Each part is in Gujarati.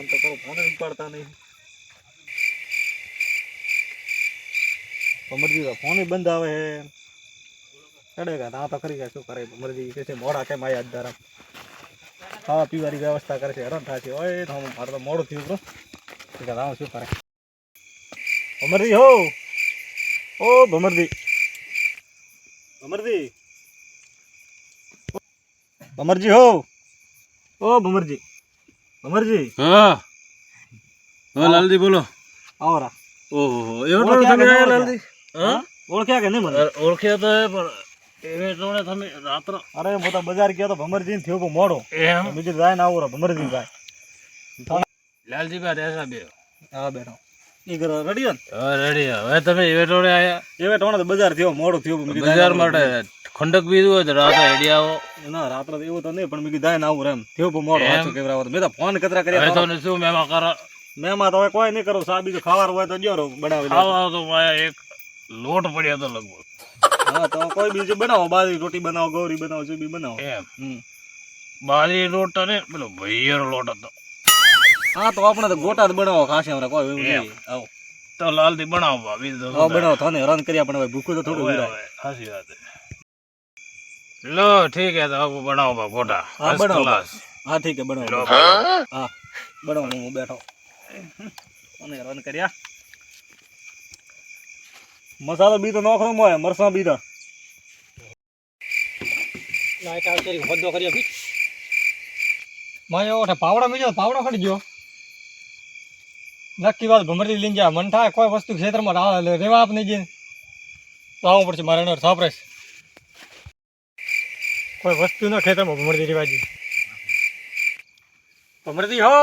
ફોન તો કરો, ફોન ઉપાડતા નહીં. ભમરજી ફોન બંધ આવે હે. ચડેગા ના તો ખરી ગયા શું કરે ભમરજી કે છે મોડા કેમ આયા અધારા ખાવા પીવાની વ્યવસ્થા કરે છે હેરાન થાય છે. ઓય તો મારે તો મોડું થયું બ્રો કે રાવ શું કરે ભમરજી હો. ઓ ભમરજી ભમરજી ભમરજી હો. ઓ ભમરજી ભમરજી. હા હા લાલજી બોલો. આવરા. ઓહો એવો તો તમે આયા લાલજી. હા ઓળખ્યા કે નહીં મને? ઓળખ્યા તો પણ એવે ટોણે તમે રાત્ર અરે હું તો બજાર ગયો તો ભમરજી ને થયો મોડો એમ બીજું જાય ને આવો ભમરજી જાય. લાલજી ભાઈ રહેશા બે. હા બેઠો ઈ કરો રેડી ને. હા રેડી. હવે તમે એવે ટોણે આયા. એવે ટોણે તો બજાર થયો મોડો થયો. બજાર માટે ખંડક બીજું હોય તો રાતે હેડી આવો. ના રાત્રે તો એવું તો નહીં પણ મેં જાય ને આવું એમ થયો મોડો સાચું કેવરાવો તો મેં તો ફોન કતરા કર્યા. તો શું મેમાં કરો મેમાં તો હવે કોઈ નહીં કરું સા બીજું ખાવાનું હોય તો જો બનાવી ખાવા તો એક લોટ પડ્યો હતો લગભગ. હા તો કોઈ બીજું બનાવો બાજરી રોટી બનાવો ગૌરી બનાવો જે બી બનાવો એમ બાજરી લોટ ને પેલો ભૈયાનો લોટ હતો. હા તો આપણે તો ગોટા જ બનાવો ખાશે અમારે કોઈ એવું નહીં. આવો તો લાલથી બનાવો બીજું હા બનાવો થાને હેરાન કર્યા પણ હવે ભૂખું તો થોડું સાચી વાત લો ઠીક હે તો अब बनाओ बा गोटा हाँ बनाओ हाँ ठीक है बनाओ हाँ बनाओ હું બેઠો અને હેરાન કર્યા. મસાલો બી તો નોખરો મોય મરસા બી તો લાઈટ આવ કરી હોદો કર્યો બી માયો ઓઠે પાવડો મીજો પાવડો ખડી ગયો નક્કી વાત ભમરજી લઈને જા મન થાય કોઈ વસ્તુ ક્ષેત્રમાં રેવા આપ નહીં જઈને લાવવું પડશે મારે એનો સાપરેશ કોઈ વસ્તુ ના ખેતરમાં ભમરજી રેવાજી ભમરજી હો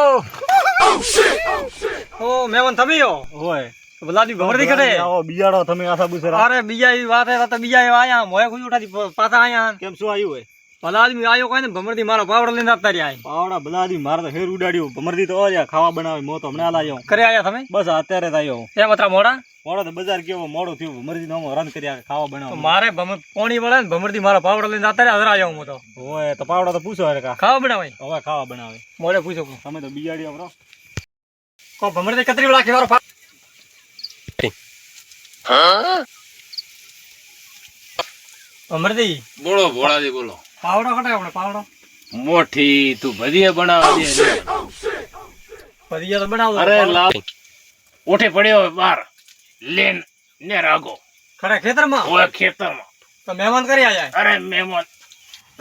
ઓ મેવન તમે હો હોય બલાદી ભમરજી કડે આવો બિયાડો તમે આસા બુસરા. અરે બીજા ઈ વાત હે તો બીજા આયા મોય ખુજ ઉઠાતી પાછા આયા કેમ શું આવ્યું હોય? ભલા આદમી આયો કોઈ ને ભમરજી મારો પાવડો લઈને આવતા રહ્યા પાવડા બલાદી મારે તો હેર ઉડાડ્યું ભમરજી તો આયા ખાવા બનાવી મો તો હમણાં લાયો કરે આયા તમે બસ અત્યારે જ આવ્યો. એમ અતરા મોડા મોડો તો બજાર ગયો મોડો થયું ભમરજી નો રન કર્યા ખાવા તો બનાવ. મારે પોણી વળે ને ભમરજી મારો પાવડો લઈને આવતા રહ્યા હજરા આયો હું તો હોય તો પાવડા તો પૂછો હવે ખાવા બનાવાય હવે ખાવા બનાવે મોડે પૂછો તમે તો બિયાડ્યો બરો કો ભમરજી કતરી વળા કેવારો ભમરજી બોલો ભોળાજી બોલો. પાવડો કટે આપણે પાવડો મોટી તું ભજીયા બનાવવા દે પදිયા તો બનાવો અરે લાવ ઓઠે પડ્યો બાર લેન ને રાગો ખરે ખેતરમાં ઓય ખેતરમાં. તો મહેમાન કરી આયા અરે મહેમાન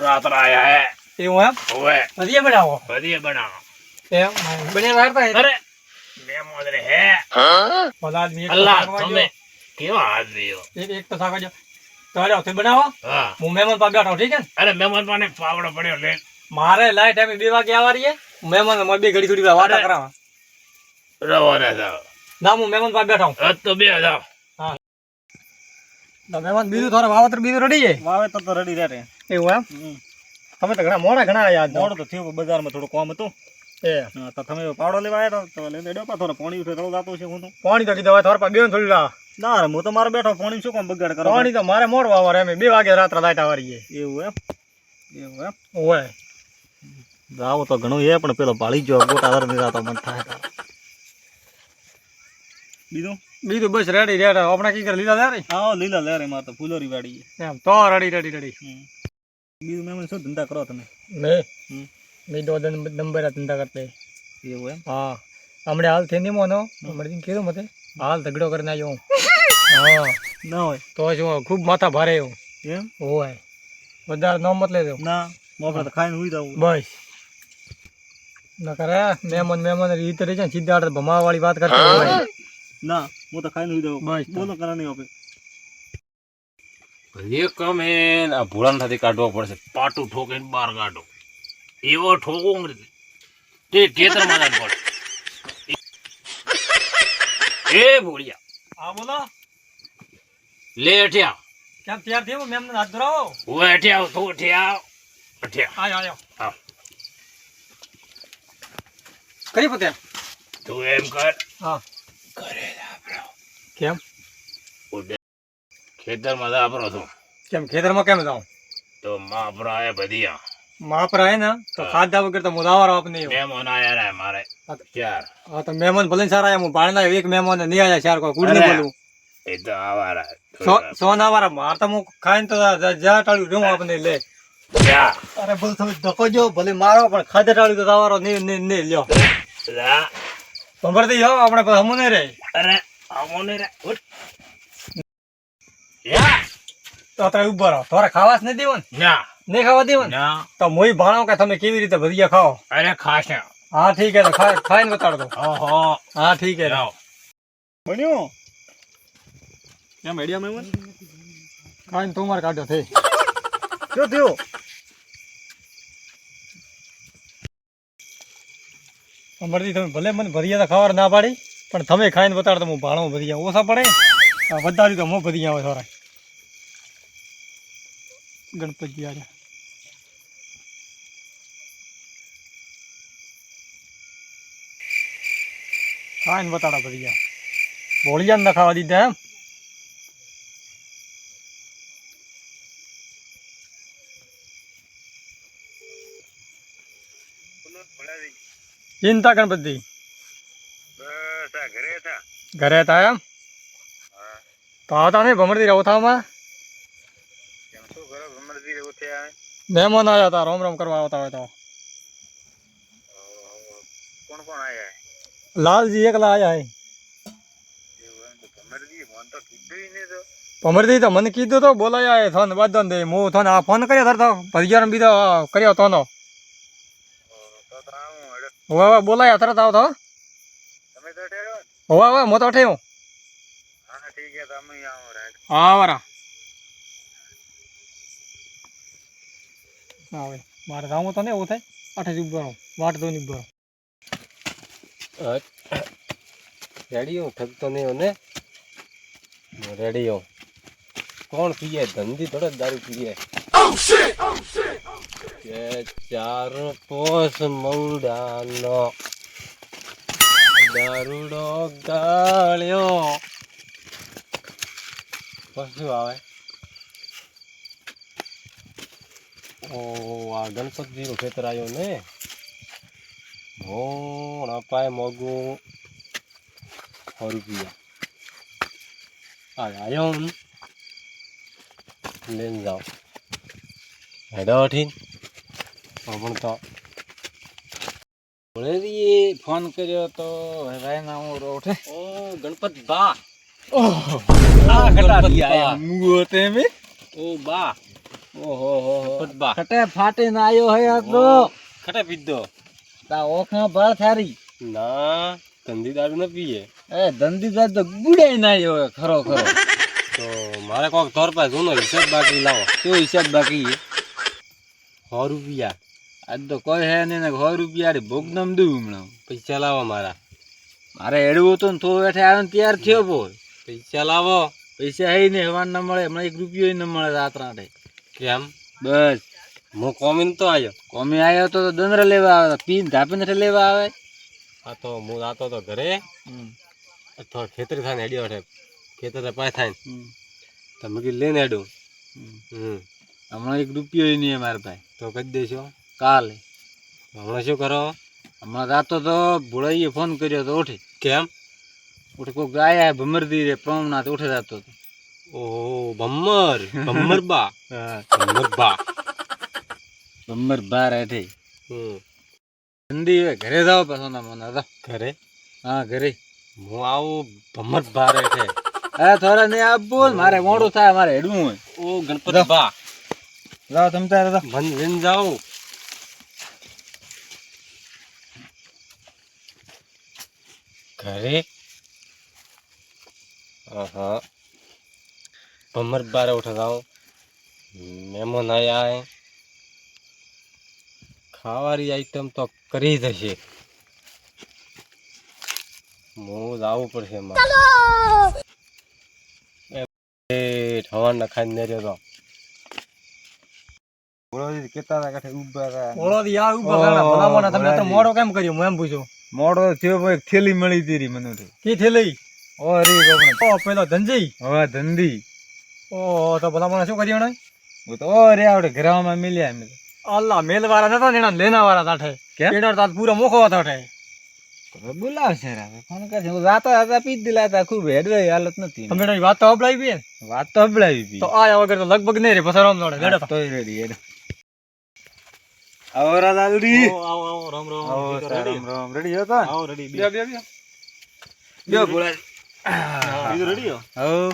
રાત્ર આયા હે એવું એમ ઓય પદિયા બનાવો ભજીયા બનાવો. એમ બન્યા રાખતા અરે મહેમાન રે હે ભલા આદમી અલ્લાહ તમે કેવા આદમીઓ. એક તો સાગજો તો આલો તે બનાવો હા હું મહેમાન પાસે બેઠો ઠીક છે ને અરે મહેમાન પાને પાવડો પડ્યો લે મારે લાઈટ એમ 2 વાગે આવવારીએ મહેમાન માં બે ઘડી થોડી વાતા કરાવા રવાના જાવ ના હું મહેમાન પાસે બેઠો આજ તો બે જાવ. તો મહેમાન બીજું થોડા વાવતર બીજું રડી જાય વાવેતર તો રેડી રહે. એવું એમ તમે તો ઘણા મોડા ઘણા યાદ મોડો તો થયું બજારમાં થોડું કામ હતું. એ હા, તો તમે પાવડો લેવા આવ્યા તો લઈને ડોપા થોડો પાણી ઉઠે તો જાતું છે હું તો પાણી તો કીધું હવે થોડા બે થોડી લા ના રે હું તો મારે બેઠો પાણી શું કામ બગાડ કરો? પાણી તો મારે મોડ વાવર એમ 2 વાગે રાત્રે લાઈટ આવવારીએ એવું એમ ઓય આવો તો ઘણું એ પણ પેલો ભાળી ગયો ગોટા દર નિરાતો મન થાય. બીજું બસ રેડી રેડ આપણે કી કરે લીલા લે આવો લીલા લે રે માર તો ફૂલોરી વાડી એમ તો રેડી બીજું મેં શું ધંધા કરો તમે? મેં 2 નંબર ધંધા કરતે એવું એમ હા હમણે હાલ થઈને મોનો હમણે કીધું મતે હાલ ઝઘડો કરીને આવ્યો હા ના હોય તો શું ખૂબ માથા ભારે એવું એમ હોય વધારે નો મત લેજો ના મોફળા તો ખાઈને હુઈ જાવ બસ ન કરે મહેમાન રીત રહી જાય સીધા આડે ભમાવા વાળી વાત કરતા હોય ના હું તો ખાઈને હુઈ જાવ બસ બોલો કરા નહીં આપે ભજીયા કમે આ ભૂળાન સાથે કાઢવો પડશે. પાટું ઠોકીને બહાર કાઢો એવો ઠોકો તે ખેતરમાં જ પડે. એ ભૂળિયા હા બોલો લે અઠ્યા કેમ તૈયાર થયો મેમ હાથ ધરાવો ઓય અઠ્યા તું અઠ્યા આયો હા કરી પતે તું એમ કર હા કરે આપણો કેમ ખેતરમાં જા આપણો તું કેમ ખેતરમાં કેમ જાઉં તો માં આપણો આયા ભજીયા માપરા હે ને તો ખાધા વગર તો મુદાવાર આપ નહીં મહેમાન આયા રે મારે ચાર હા તો મહેમાન ભલે સારા આયા હું ભાણના એક મહેમાન નહીં આયા ચાર કોઈ ગુડ નહીં બોલું એ તો આવારા સોના વાળા માર તો હું ખાઈને તો જા ટાળ્યું હું આપને લે જા અરે બોલ તમે ધક્કો જો ભલે મારો પણ ખાધા ટાળ્યું તો તાવારો નહીં લ્યો જા સાંભળતી જાઓ આપણે પછી હમું નહીં રે અરે આમોને રે ઉઠ યા તો અત્યારે ઉભા રહો તમારે ખાવા જ નહીં દેવો ને ના નહીં ખાવા દેવો ને ના તો મોઈ ભાણો કે તમે કેવી રીતે ભજીયા ખાઓ અરે ખાશ હા ઠીક હે તો ખાઈને બતાડ દો ઓહો હા ઠીક હે જાઓ બન્યું કેમ આઈડિયા મહેમાન ખાઈને તું મારે કાઢ્યો થઈ શું થયું સાંભળતી તમે ભલે મને ભજીયા તો ખાવા ના પાડી પણ તમે ખાઈને બતાડ તો હું ભાણો ભજીયા ઓછા પડે વધાર્યું તો હું ભજીયા આવે સારા ગણપતિ આજે ખાઈને બતાડા ભજીયા ભોળિયા ને ખાવા દીધા એમ ચિંતા ગણપતિ ઘરે હતા એમ તો આવતા નહીં ભમરતી રહો થામાં મહેમાન આવ્યા હતા રોમ રોમ કરવા આવતા હોય તો લાલજી એકલા આયા હે ભમરતી તો મને કીધું તો બોલાયા હે થોન બાદન દે હું થોન આ ફોન કર્યો ધરતો ભજીયાનો બીજો કર્યો તોનો હવે બોલાયા તરત આવતો હવે હું તો ઠેવું હા વારા હા હવે મારે જાવું તો ને એવું થાય આઠે જ ઉભો રહું વાટ તો નહીં ઉભો રહું રેડી હું થકતો નહીં ને રેડી હું કોણ પીએ ધંધી થોડો દારૂ પીએ કે ચાર પોસ મૌડાનો દારૂડો ગાળ્યો પછી આવે ઓ આ ગણપતિનું ખેતર આવ્યો ને ભોણ અપાય મોગું 100 રૂપિયા આવ્યો લઈને જાઓ હેડો ઠીન પણ તો ફોન કર્યો તો રાયના હું રોઠે ઓ ગણપત બા આ ગણપત બા. મુઓ તેમે ઓ બા ઓહો હો ગણપત બા ખટે ફાટીને આયો હે આ તો ખટે પીધો તા ઓખા બાળ થારી ના ધંધી દારૂ ન પીએ એ ધંધી જાત તો ગુડાઈ ના આયો હે ખરો ખરો તો મારે કોક તોર પાસે જૂનો હિસાબ બાકી લાવો કેવો હિસાબ બાકી હે 100 રૂપિયા આજ તો કોઈ હે ને 100 રૂપિયા ભોગનામ દઉં હમણાં પૈસા લાવો મારા મારે એડવું હતું ને થોડું હેઠે આવ્યો ને તૈયાર થયો બોલ પૈસા લાવો પૈસા હે ને હવાન ન મળે હમણાં 1 રૂપિયો ન મળે રાત્રાટે કેમ બસ હું કોમીન તો આવ્યો કોમે આવ્યો તો દંડર લેવા આવે પીન ધાપીને લેવા આવે આ તો હું આતો તો ઘરે અથવા ખેતર થાય ને હેડ્યો છે ખેતર પાય થાય ને તમે કીધું લઈને હેડું હમણાં 1 રૂપિયો નહીં મારા ભાઈ તો કહી દેશો કાલે હમણાં શું કરો હમણાં રાતો તો ભોળાઈએ ફોન કર્યો તો ઉઠી કેમ ઉઠે કોઈ ગાયા ભમરદી રે પ્રમનાથ ઉઠે જતો હતો ઓહો ભમ્મર ભમ્મર બા ભમ્મર બા ભમર બાર હેઠે હમ ઠંડી હોય ઘરે જાવ પાછો ના મને તો ઘરે હા ઘરે હું આવું ભમ્મર બા રે છે હા થોડા નહીં આપ બોલ મારે મોડું થાય મારે હેડવું હોય ઓ ગણપતિ બા જાઓ તમે તારે તો મન વિન જાઓ ઘરે હા ભમ્મર બારે ઉઠે જાઓ મહેમાન આયા હે ખાવાની આઈટમ તો કરી જશે હું જવું પડશે હવાના ખાઈને ને રહ્યો કેતા હતા કાંઠે ઊભા હતા ઓળો દી આ ઉભા કરા ભલામણ તમે તો મોડો કેમ કર્યો હું એમ પૂછું મોડો થયો ભાઈ થેલી મળી હતી રી મને તો કી થેલી ઓ રી ગોપણે ઓ પેલો ધનજી હવે ધંધી ઓ તો ભલામણ શું કર્યું ને હું તો ઓ રે આવડે ઘરમાં મિલ્યા અમે અલ્લા મેલવાળા નતા ને એના લેનાવાળા તાઠે કેમ? એના તાત પૂરા મોખો હતો તાઠે બોલાવશે રે ફોન કરશે હું રાતો હતા પી જ દિલાતા ખૂબ હેડવે હાલત નથી તમે એની વાત તો અપડાવી બી વાત તો હબળાવી પી તો આયા વગર તો લગભગ નહીં રે પસારામ દોડે લેડો તો. તોય રેડી હેડ આવો રાદાલડી આવો આવો રામ રામ આવો ઠીક છે, રામ રામ રેડી હતો આવો રેડી બે બે બે બે બોલા બીજું રેડી હો આવો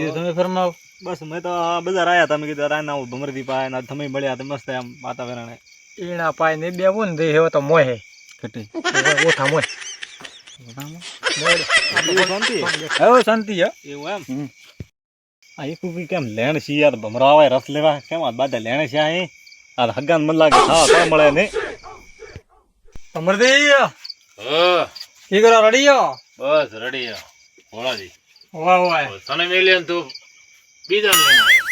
એ તમે ફરમાવો બસ મેં તો આ બજાર આયા તમે કીધું રાય ના ભમરથી પાય ના તમે મળ્યા તો મસ્ત એમ વાતાવરણ એના પાય ને બે બોન દે હેવો તો મોહે કટે ઓઠા મોય શાંતિ આવો શાંતિ હો એવું એમ આ એક ઉભી કેમ લેણ છે યાર ભમરાવા રસ લેવા કેમ આ બાદા લેણ છે આ હગાન મન લાગે ખાવા કોઈ મળે નહીં સમરદી હા કી કરો રેડી હો બસ રેડી ભોળાજી વાહ વાહ તને મેલ્યો ને તું બીજા લઈને આવ્યો.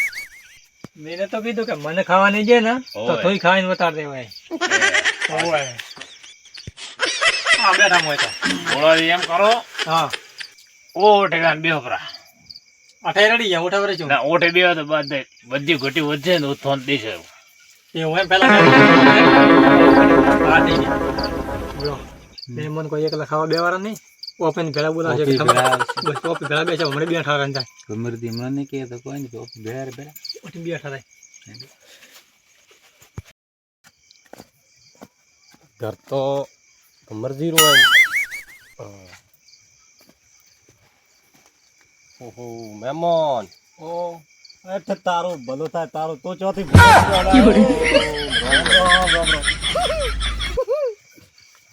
મેને તો કીધું કે મને ખાવા નહીં દે ને તો ઓય. થોડી ખાઈને બતાડ દેવાય ઓય આ બેઠા મોય તો ભોળાજી એમ કરો હા ઓટે ગાન બેહો પરા અઠે રેડી ગયા ઓઠા વરે છું ના ઓટે બેહો તો બધી ઘટી વધશે ને ઉથોન દેશે એવું એમ પેલા આ થઈ ગયા જો મહેમાન કોઈ એકલા ખાવા બે વાળા નહીં ઓપન ભેળા બોલાવશે કે તમે બસ ઓપન ભેળા બેસે હમણાં બે ઠારા થાય ગમરદી મને કે તો કોઈ નહીં તો બેર બે ઓટી બે ઠારા ઘર તો મરજી રો ઓહો મહેમાન ઓ એટલે તારું ભલું થાય તારું તો ચોથી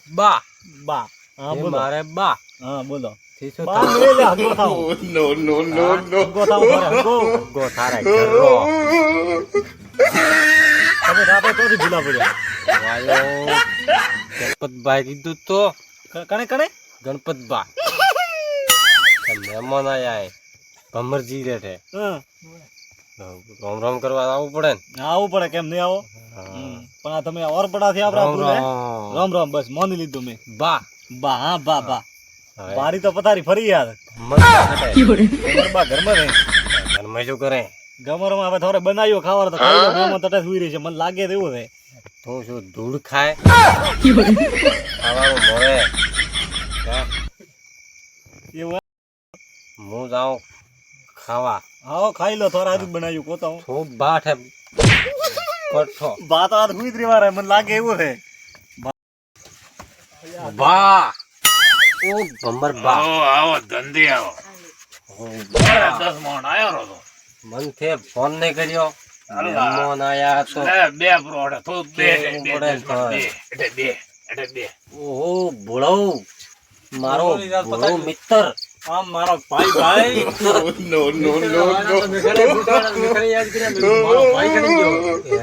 બા બા હા એ બોલો મારે બા હા બોલો થીસો બા મેલે લે હગો થાવ હગો થાવ ઘરે હગો ગો થારે ઘરો તમે રાતે ચોથી ભૂલા પડ્યા વાયો ગણપતભાઈ કીધું તો કણે કણે ગણપતબા મહેમાન આયા ભમરજી રે છે હા રોમ રોમ કરવા આવવું પડે ને આવું પડે કેમ નહીં આવો પણ આ તમે ઓરપડાથી આપડા રામ ભૂલે રામ. રામ રામ બસ માની લીધું મેં બા બા હા બા બા હવે બારી તો પથારી ફરી યાર બા ઘરમાં રહે ઘરમાં શું કરે ગમરમાં હવે થોડે બનાવ્યો ખાવાનું તો ખાઈ લો ગમમાં તટે સુઈ રહી છે મને લાગે તો એવું છે તું શું ધૂળ ખાય ખાવાનું મળે હે? એવું હું જાઉં ખાવા આવો ખાઈ લો થોડા હજુ બનાવ્યું કોતા હું ખૂબ બાઠે કઠો બા તો આ સુઈ જ રહેવા મને લાગે એવું છે બા ઓ ભમર બા આવો આવો ધંધી આવો મારે 10 મણ આયો રહો મન થે ફોન નહીં કર્યો મહેમાન આયા તો બે પ્રોડે તું બે પડે બે એટલે બે એટલે બે ઓહો ભોળો મારો ભોળો મિત્ર આમ મારો ભાઈ ભાઈ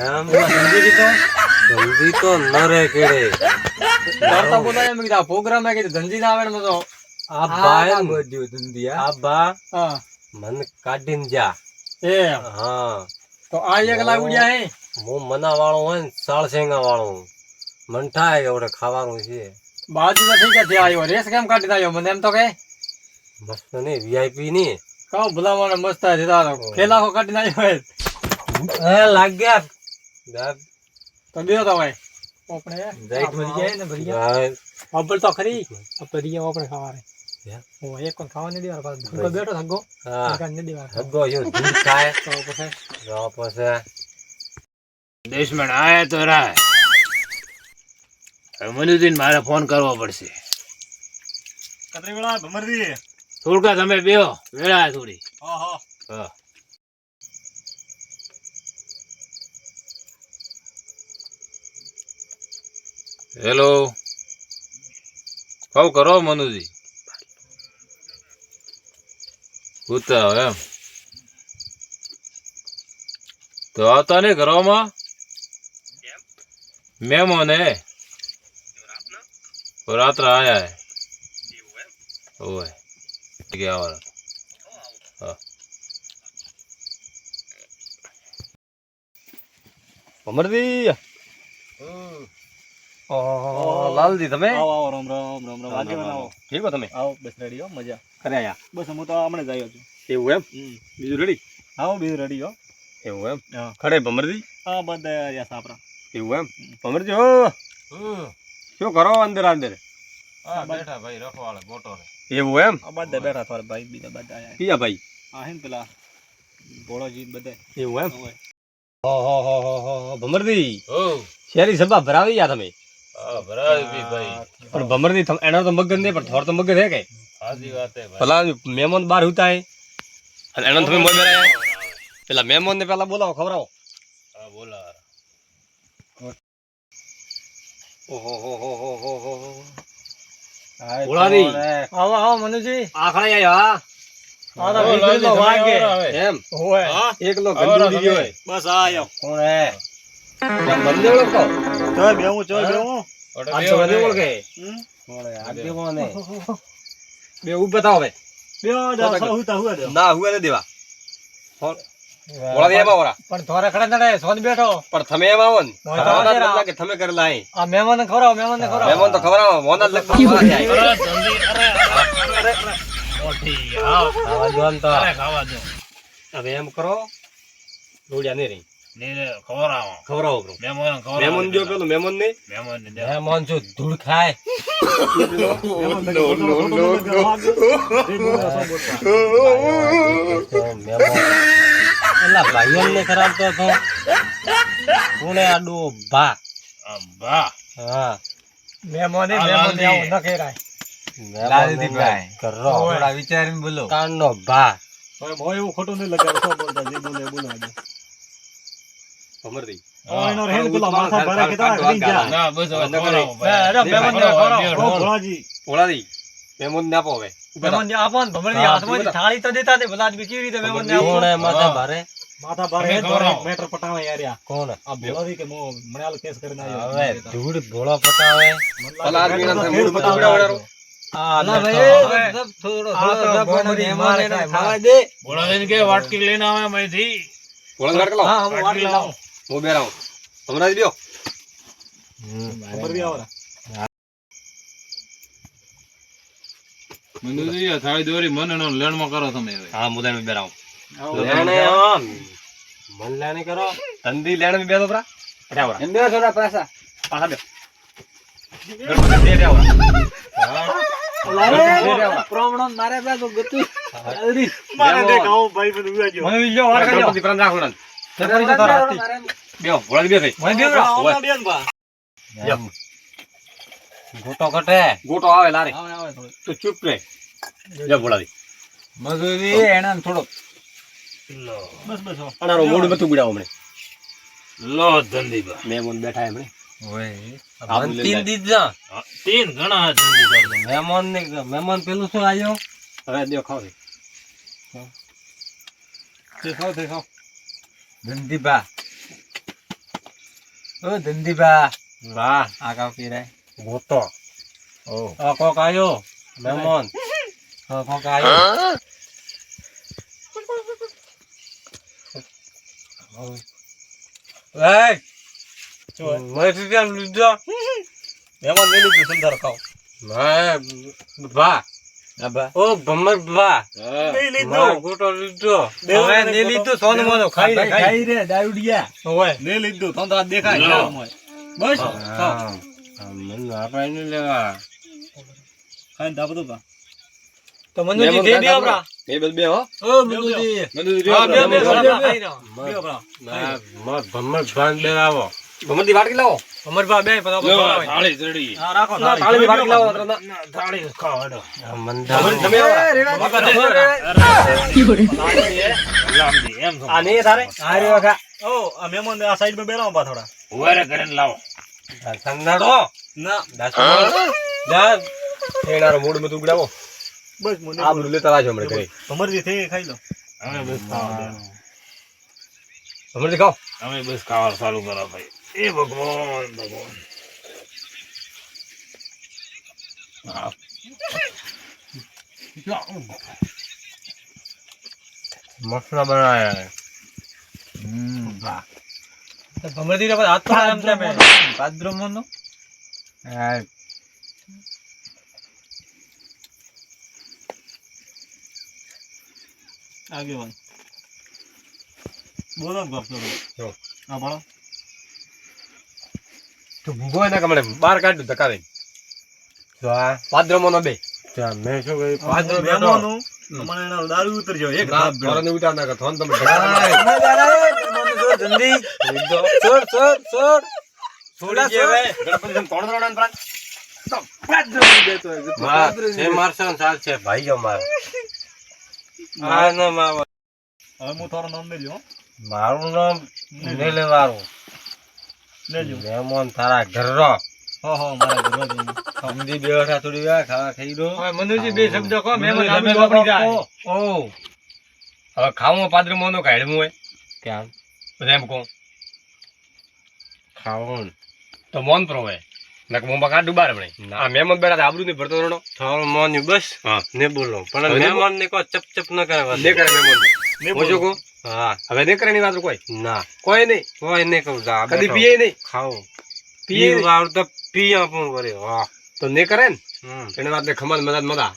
એમ ધંધી તો ન રે કેડે પ્રોગ્રામ ધંધી ના આવે ને તો આ બા આ બા હા મન કાઢીને જા એ હા તો આ એકલા ઉડ્યા હે હું મના વાળો હોય ને સાળસેંગા વાળો મન થાય એવડે ખાવાનું છે બાજુ તો ઠીક છે આવ્યો રેસ કેમ કાઢી આવ્યો મને એમ તો કે મસ્ત નહીં વીઆઈપી ની કહું ભલામણ મસ્ત છે ખેલાખો કાઢી આવ્યો હે લાગ્યા તો બે તો ભાઈ આપણે ભરી જાય ને ભરી જાય અબ્બલ તો ખરી ભરી જાય આપણે ખાવાને ઓ એક કોણ ખાવા નહીં દેવા પાછો બેઠો થગો હા નહીં દેવા હગો શું દૂધ ખાય તો પછી તો પછી દેશમાં આયા તો રાય હવે મનુદીન મારે ફોન કરવો પડશે કતરી વેળા ભમરજી થોડકા તમે બેહો વેળા થોડી હા હા હા હેલો કહું કરો મનુજી ઉતા એમ તો આવતા નહીં ઘરોમાં મહેમાન હે રાત્રે આયા હે ઓય ગયા વાળા હા ભમરજી લાલજી તમે આવો આવો રામ રામ રામ રામ આજે બનાવો ઠીક હો તમે આવો બસ રેડી હો મજા ખરે આયા બસ હું તો હમણાં જ આવ્યો છું એવું એમ હમ. બીજું રેડી આવો બીજું રેડી હો એવું એમ હા. ખરે ભમરજી આ બધા રહ્યા સાપરા એવું એમ ભમરજી હો શું કરો અંદર અંદર બેઠા ભાઈ રખવાળે મોટો રે એવું એમ આ બધા બેઠા થોડા ભાઈ બીજા બધા આયા કીયા ભાઈ આ હે ને પેલા ભોળોજી ને બધા એવું એમ હોય. હો ભમરજી ઓ શેરી સભા ભરાવી ગયા તમે હા ભરાવી બી ભાઈ પણ ભમરજી એનો તો મગજ નહીં પણ થોડ તો મગજ હે કે સાચી વાત હે ભાઈ પેલા મહેમાન બાર હુતા હે અને એનો તમે મોય બેરાયા પેલા મહેમાન ને પેલા બોલાવો ખવરાવો હા બોલા ઓહો બોલાવી આવો આવો મનુજી આખડા આયા આ તો વીજળીનો વાગે એમ હોય એકલો ગંદુડી ગયો હે બસ આ આયો કોણ હે કેમ બંને ઓળખો ચોય બેહું ચોય બેહું આ તો બંને ઓળખે હમ? કોણ હે આ દેવો ને બે ઉભ બતાવો બે બેહો જા સહુતા હુએ દે ના હુએ ને દેવા બોલા એમાં ઓરા પણ થોડા ખડા નડે સોન બેઠો પણ તમે એમાં આવો ને મોય તો તમારા જરા. બદલા કે તમે કરેલા હે આ મહેમાનને ખવડાવો મહેમાનને ખવડાવો મહેમાન તો ખવરાવો મોના જ લગતા ખવરા જાય અરે જલ્દી અરે મોટી હા ખાવા જોન તો અરે ખાવા દો હવે એમ કરો રોડિયા નહીં રહી નીરે ખવરાવો ખવરાવો બ્રો મહેમાન ખવરાવો મહેમાન જો પેલું મહેમાન ને મહેમાન ને દે મહેમાન જો ધૂળ ખાય એલા ભાઈઓ ને ખરાબ તો થો કોણે આડો ભા અબ્બા હા મહેમાને આ મહેમાનને લાલજી. આવું ન કહેરાય લાલજીભાઈ. કરો થોડા વિચારીને બોલો કાનનો ભા હવે મોય એવું ખોટું નહીં લગાવે શું બોલતા જે બોલે એ બોલવા દે ખમરદી એનો રેન પેલા માથા ભરે કે તા ઘડી જા ના બસ હવે ખવરાવો ના, ભાઈ અરે મહેમાનને ખવડાવો. ઓ ભોળાજી ઓલાદી મહેમાન ને આપો હવે મહેમાનને આપો ને ભમરડી હા, હાથમાંથી બધા. થાળી તો દેતા ને ભલા આદમી કેવી રીતે મહેમાનને આપો કોણે માથે ભારે માથા ભરે તમે હે તો ખવડાવો. મેટર પટાવે યાર યા. કોણ આ ભોળાજી કે મો મણ્યાલ કેસ કરીને આવ્યો હવે ધૂળ ભોળો પટાવે પેલા મૂળ પટાવડાવડાવો. ના થોડો બોલા દે કે વાટકી લઈને આવે મયથી ભોળો ગાડ કરો હા હું વાટકી લાવું હું બેરાવ હમણાં જ બ્યો ખબર બી આવરા મંદુજી થાળી દોરી મને નો લેણમાં કરો તમે હવે હા મુદાન બેરાવ લેણે આમ મન લેણે કરો ધંધી લેણે બે તો પરા અટાવરા એમ બે થોડા પાછા પાછા બે ગણપતિ દે દેવરા પ્રોબ્લેમ મારે પાસે ગતું જલ્દી મારે દેખ આવું ભાઈ બધું ઉયા ગયો મને બીજો વાર કર્યો ગણપતિ પ્રાણ રાખો ને ગણપતિ તો રાતી. બેહો ભોળા બે થઈ મને બીજો રાત. આવના બેન બા ગોટો કટે ગોટો આવે લારે આવે આવે થોડું તું ચૂપ રે જા ભોળા મજૂરી એના થોડો લો બસ બસ હો. અનારો મોડું બતું બિડાવો હમણે લો ધંધી બા મહેમાન બેઠા હમણે ઓય આબુ તીન દીધા તીન ઘણા ધંધી કરતો મહેમાન પેલું શું આવ્યો હવે દેખો ખાવ તે ખાવ તે ખાવ ધંધીબા ઓ ધંધીબા વાહ આ કાવ પીરાય ગોટો ઓ આ કોક આવ્યો મહેમાન હા કોક આયો એ જો મેં પીપ્યા લીધો મહેમાન લઈ લીધું સંધારો ખાવ વાહ આબા ઓ ભમર વાહ લઈ મારો લીધું ગોટો લીધો હવે ને લીધું સોનું મોનું ખાઈ રે ખાઈ ખાઈ રે દારૂડિયા હોય લઈ લીધું તો આ દેખાય લો. યાર મોય. બસ ખાવ મને આપણે નહીં લેવા ખાઈને ધાબ દો બા તો મનુજી દે દે આપડા એ બસ બે હો ઓ મનુજી મંદુજી હા, બે બે બે આપડા ખાઈ રહ્યો બેહો બા ભમર ભાન લેવાવો ભમરથી વાટકી લાવો અમર બા બે પણ આપણે ખવડાવીએ. થાળી ચડી હા રાખો ના થાળી વાટકી લાવો થાળી ખાવ હેડો મંદા લાંબી એમ આ નહીં સારે આ રહ્યો ખા ઓ આ મહેમાન આ સાઈડ માં બેરાવો બા થોડા ઉવારે કરીને લાવો સંદાડો ના દાસ એનારો મૂડ મત ઉગડાવો બસ મને આ બધું લેતા આવજો હમણાં ઘરે ભમરજી થઈ ખાઈ લો અમે બસ ખાવા દે હમણાં ખાઓ અમે બસ ખાવા ચાલુ કરો ભાઈ એ ભગવાન ભગવાન મસલા બનાયા વાહ તો ભમરજી ને હાથ તો આમ તેમ હે. પાદ્રો મોનો હા આગેવાન બોલો ને બાપ જો. હા ભણો તું ભૂગો એના કમળે બહાર કાઢ્યું ધકાવે જો આ પાદ્રમોનો બે મેં શું કહ્યું પાદ્ર મહેમાનો મને એના દારૂ ઉતરી જાય એક ધાપ ભેળો. થોડા ઉતાર નાખો થોન તમે જલ્દી છોડ છોડ છોડ છોડી દે હવે ગણપતિ તમે તોડ દોડાન પ્રાણ છે મારસો ને સાલ છે ભાઈ જો મારો આ ના માવા હવે હું તારું નામ લેજો હો. મારું નામ લેલેવાળું લેજો મહેમાન તારા ઘરનો હો હો મારા ઘરમાં જઈને. સમજી બેઠા થોડી વાર ખાવા ખાઈ દો હવે મનુજી બે શબ્દ કહો મહેમાન આબરૂ વાપરી જાય ઓ હવે ખાવું પાત્ર મોનો કાઢવું હોય ક્યાં બધા એમ કહું ખાવું તો મોન પ્રો હોય નક મોમાં કાઢું બાર આપણે આ મહેમાન બેઠા આબરૂ નહીં ભરતો રડો થોડો મોન બસ હા ને બોલો પણ મહેમાન ને કોઈ ચપ ચપ ન કરે ને કરે મહેમાન ને બોજો કો હા હવે ને કરે ની વાત કોઈ ના કોઈ નહીં કહું કદી પીએ નહીં ખાવું પીએ તો પી આપું કરે વાહ તો ને કરે ને એને વાત ને ખમણ મદદ મદા